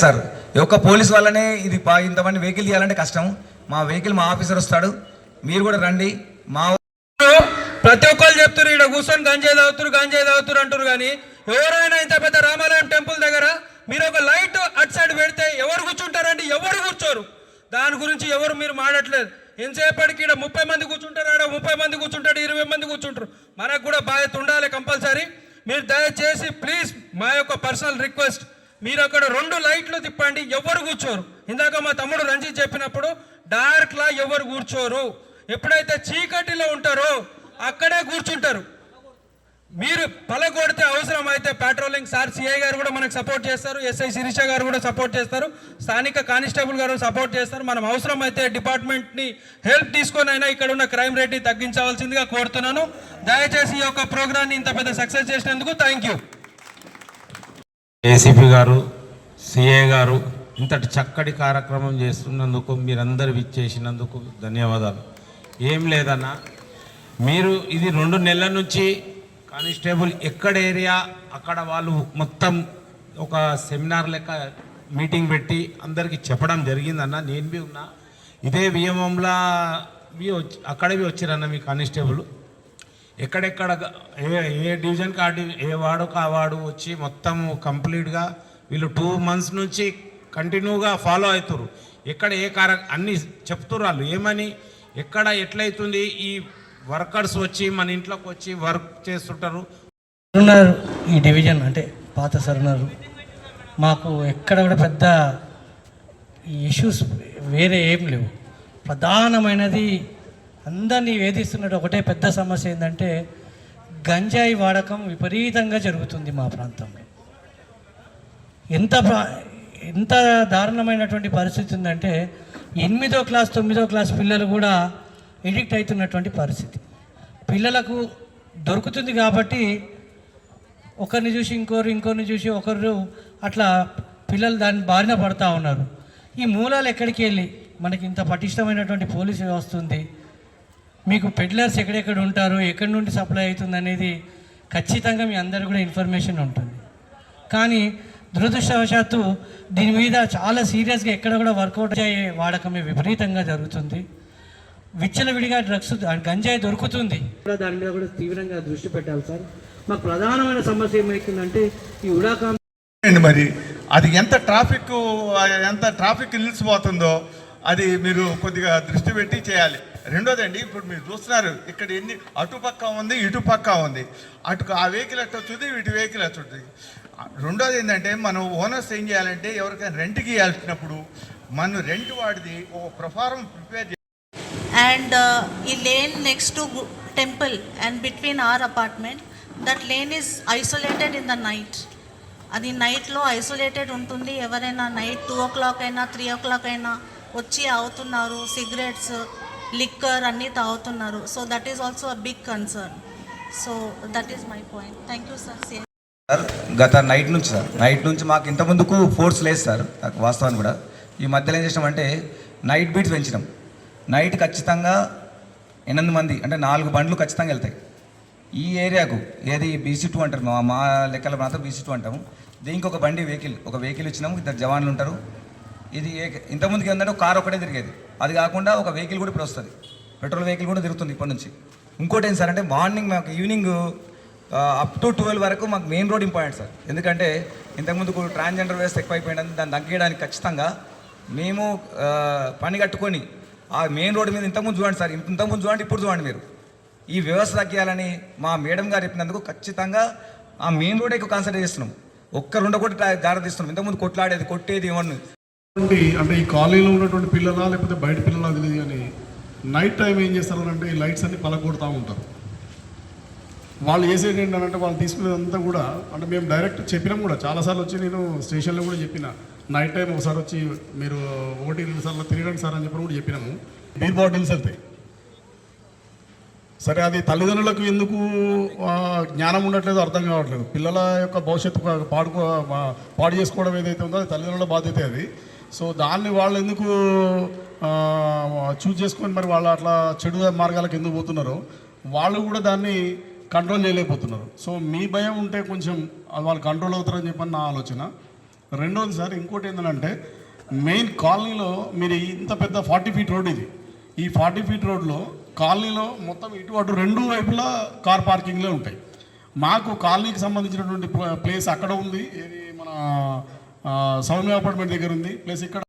Sir ఒక్క police వల్లనే ఇది ఇంతమంది వెహికల్ తీయాలంటే కష్టం. మా వెహికల్ మా ఆఫీసర్ వస్తాడు, మీరు కూడా రండి. మా ప్రతి ఒక్కరు చెప్తారు ఇక్కడ కూర్చొని గంజాయి తాగుతారు అంటారు, కానీ ఎవరైనా ఇంత పెద్ద రామాలయం టెంపుల్ దగ్గర మీరు ఒక లైట్ అటు సైడ్ పెడితే ఎవరు కూర్చుంటారండి? ఎవరు కూర్చోరు. దాని గురించి ఎవరు మీరు మాడట్లేదు. ఎంతసేపటికి ఇక్కడ 30 మంది కూర్చుంటారు, ఆడ 30 మంది కూర్చుంటాడు, 20 మంది కూర్చుంటారు. మనకు కూడా బాధ్యత ఉండాలి కంపల్సరీ. మీరు దయచేసి ప్లీజ్ మా యొక్క పర్సనల్ రిక్వెస్ట్, మీరు అక్కడ 2 లైట్లు తిప్పండి, ఎవరు కూర్చోరు. ఇందాక మా తమ్ముడు రంజిత్ చెప్పినప్పుడు డార్క్లా ఎవరు కూర్చోరు. ఎప్పుడైతే చీకటిలో ఉంటారో అక్కడే కూర్చుంటారు. మీరు పలగొడితే అవసరం అయితే పెట్రోలింగ్ సార్ సిఐ గారు కూడా మనకు సపోర్ట్ చేస్తారు, ఎస్ఐ శిరీష గారు కూడా సపోర్ట్ చేస్తారు, స్థానిక కానిస్టేబుల్ గారు సపోర్ట్ చేస్తారు. మనం అవసరం అయితే డిపార్ట్మెంట్ని హెల్ప్ తీసుకొని అయినా ఇక్కడ ఉన్న క్రైమ్ రేట్ని తగ్గించవలసిందిగా కోరుతున్నాను. దయచేసి ఈ యొక్క ప్రోగ్రామ్ని ఇంత పెద్ద సక్సెస్ చేసినందుకు థ్యాంక్ యూ. ఏసీపీ గారు, సిఐ గారు ఇంతటి చక్కటి కార్యక్రమం చేస్తున్నందుకు, మీరందరూ విచ్చేసినందుకు ధన్యవాదాలు. ఏం లేదన్నా, మీరు ఇది 2 నెలల నుంచి కానిస్టేబుల్ ఎక్కడ ఏరియా అక్కడ వాళ్ళు మొత్తం ఒక సెమినార్ లెక్క మీటింగ్ పెట్టి అందరికీ చెప్పడం జరిగిందన్న. నేను బి ఉన్నా, ఇదే వియమంలా అక్కడవి వచ్చిరన్న మీ కానిస్టేబుల్. ఎక్కడెక్కడ ఏ డివిజన్కి ఏ వార్డుకు ఆ వార్డు వచ్చి మొత్తం కంప్లీట్గా వీళ్ళు 2 మంత్స్ నుంచి కంటిన్యూగా ఫాలో అవుతారు. ఎక్కడ ఏ అన్నీ చెప్తున్నారు వాళ్ళు, ఏమని ఎక్కడ ఎట్లయితుంది. ఈ వర్కర్స్ వచ్చి మన ఇంట్లోకి వచ్చి వర్క్ చేస్తుంటారు. సరునారు ఈ డివిజన్ అంటే పాత సరునారు, మాకు ఎక్కడ కూడా పెద్ద ఇష్యూస్ వేరే ఏం లేవు. ప్రధానమైనది అందరినీ వేధిస్తున్నట్టు ఒకటే పెద్ద సమస్య ఏంటంటే గంజాయి వాడకం విపరీతంగా జరుగుతుంది మా ప్రాంతంలో. ఎంత దారుణమైనటువంటి పరిస్థితి ఉందంటే 8వ క్లాస్ 9వ క్లాస్ పిల్లలు కూడా ఎడిక్ట్ అవుతున్నటువంటి పరిస్థితి. పిల్లలకు దొరుకుతుంది కాబట్టి ఒకరిని చూసి ఇంకొకరిని చూసి ఒకరు అట్లా పిల్లలు దాని బారిన పడుతూ ఉన్నారు. ఈ మూలాలు ఎక్కడికి వెళ్ళి మనకి ఇంత పటిష్టమైనటువంటి పోలీసు వ్యవస్థ ఉంది, మీకు పెడ్లర్స్ ఎక్కడెక్కడ ఉంటారు, ఎక్కడి నుండి సప్లై అవుతుంది అనేది ఖచ్చితంగా మీ అందరికీ కూడా ఇన్ఫర్మేషన్ ఉంటుంది. కానీ దురదృష్టవశాత్తు దీని మీద చాలా సీరియస్గా ఎక్కడ కూడా వర్కౌట్ అయ్యే వాడకమే విపరీతంగా జరుగుతుంది. విచ్చలవిడిగా డ్రగ్స్ గంజాయి దొరుకుతుంది కూడా, దాని మీద కూడా తీవ్రంగా దృష్టి పెట్టాలి సార్. మాకు ప్రధానమైన సమస్య ఏమవుతుందంటే ఈ ఉడాకా మరి అది ఎంత ట్రాఫిక్ నిలిచిపోతుందో అది మీరు కొద్దిగా దృష్టి పెట్టి చేయాలి. రెండోది అండి, ఇప్పుడు మీరు చూస్తున్నారు ఇక్కడ ఎన్ని అటుపక్క ఉంది ఇటుపక్క ఉంది, అటు ఆ వెహికల్ అట్టు వచ్చింది, ఇటు వెహికల్ అట్టు వచ్చింది. రెండోది ఏంటంటే మనం ఓనర్స్ ఏం చేయాలంటే ఎవరికైనా రెంట్కి ఇవ్వాల్సినప్పుడు మనం రెంట్ వాడిది ఒక ప్రొఫారం ప్రిపేర్ చేయాలి. And a lane next to temple and between our apartment, that lane is isolated in the night. అది నైట్లో ఐసోలేటెడ్ ఉంటుంది. ఎవరైనా నైట్ 2 o'clock అయినా 3 o'clock అయినా వచ్చి అవుతున్నారు, సిగరెట్స్ లిక్కర్ అన్నీ తాగుతున్నారు. So that is also a big concern. So that is my point. Thank you sir. Sir గత నైట్ నుంచి మాకు ఇంతకుముందుకు ఫోర్స్ లేదు సార్, వాస్తవాన్ని కూడా. ఈ మధ్యలో ఏం చేసినామంటే నైట్ బీట్స్ పెంచినాం. నైట్ ఖచ్చితంగా 8 మంది అంటే 4 బండ్లు ఖచ్చితంగా వెళ్తాయి ఈ ఏరియాకు. ఏది BC2 అంటారు, మా లెక్కల మాత్రం BC2 అంటాము. దీనికి ఒక వెహికల్ ఇచ్చినాము, 2 జవాన్లు ఉంటారు. ఇది ఇంతకుముందుకు ఏంటంటే కార్ ఒకటే తిరిగేది, అది కాకుండా ఒక వెహికల్ కూడా ఇప్పుడు వస్తుంది, పెట్రోల్ వెహికల్ కూడా తిరుగుతుంది ఇప్పటి నుంచి. ఇంకోటి ఏంటి సార్ అంటే మార్నింగ్ మాకు ఈవినింగ్ అప్ టు 12 వరకు మాకు మెయిన్ రోడ్ ఇంపార్టెంట్ సార్. ఎందుకంటే ఇంతకుముందుకు ట్రాన్స్జెండర్ వ్యవస్థ ఎక్కువైపోయింది, దాన్ని తగ్గించడానికి ఖచ్చితంగా మేము పని కట్టుకొని ఆ మెయిన్ రోడ్డు మీద ఇంతకుముందు చూడండి సార్, ఇంతకుముందు చూడండి, ఇప్పుడు చూడండి మీరు, ఈ వ్యవస్థ తగ్గియాలని మా మేడం గారు చెప్పినందుకు ఖచ్చితంగా ఆ మెయిన్ రోడ్ ఎక్కువ కాన్సన్ట్రేట్ చేస్తున్నాం. ఒక్క 2 కోటి దారి తీస్తున్నాం. ఇంతకుముందు కొట్టేది ఇవన్నీ అంటే ఈ కాలనీలో ఉన్నటువంటి పిల్లలా లేకపోతే బయట పిల్లలా తెలియదు, కానీ నైట్ టైం ఏం చేస్తారు అంటే ఈ లైట్స్ అన్ని పలగొడుతూ ఉంటారు. వాళ్ళు చేసేది ఏంటంటే వాళ్ళు తీసుకునేదంతా కూడా అంటే మేము డైరెక్ట్ చెప్పినాం కూడా, చాలాసార్లు వచ్చి నేను స్టేషన్లో కూడా చెప్పిన, నైట్ టైం ఒకసారి వచ్చి మీరు 1-2 సార్లు తిరగండి సార్ అని చెప్పి కూడా చెప్పినాము. బీర్ బాటిల్స్ వెళ్తాయి. సరే, అది తల్లిదండ్రులకు ఎందుకు జ్ఞానం ఉండట్లేదు అర్థం కావట్లేదు. పిల్లల యొక్క భవిష్యత్తు పాడు చేసుకోవడం ఏదైతే ఉందో అది తల్లిదండ్రుల బాధ్యత అది. సో దాన్ని వాళ్ళు ఎందుకు చూజ్ చేసుకొని మరి వాళ్ళు అట్లా చెడు మార్గాలకు ఎందుకు పోతున్నారో వాళ్ళు కూడా దాన్ని కంట్రోల్ చేయలేకపోతున్నారు. సో మీ భయం ఉంటే కొంచెం వాళ్ళు కంట్రోల్ అవుతారని చెప్పని నా ఆలోచన. రెండోది సార్, ఇంకోటి ఏంటంటే మెయిన్ కాలనీలో మీరు ఇంత పెద్ద 40 ఫీట్ రోడ్ ఇది. ఈ 40 ఫీట్ రోడ్లో కాలనీలో మొత్తం ఇటు అటు రెండు వైపులా కార్ పార్కింగ్లే ఉంటాయి. మాకు కాలనీకి సంబంధించినటువంటి ప్లేస్ అక్కడ ఉంది, ఇది మన సౌమ్య అపార్ట్మెంట్ దగ్గర ఉంది, ప్లస్ ఇక్కడ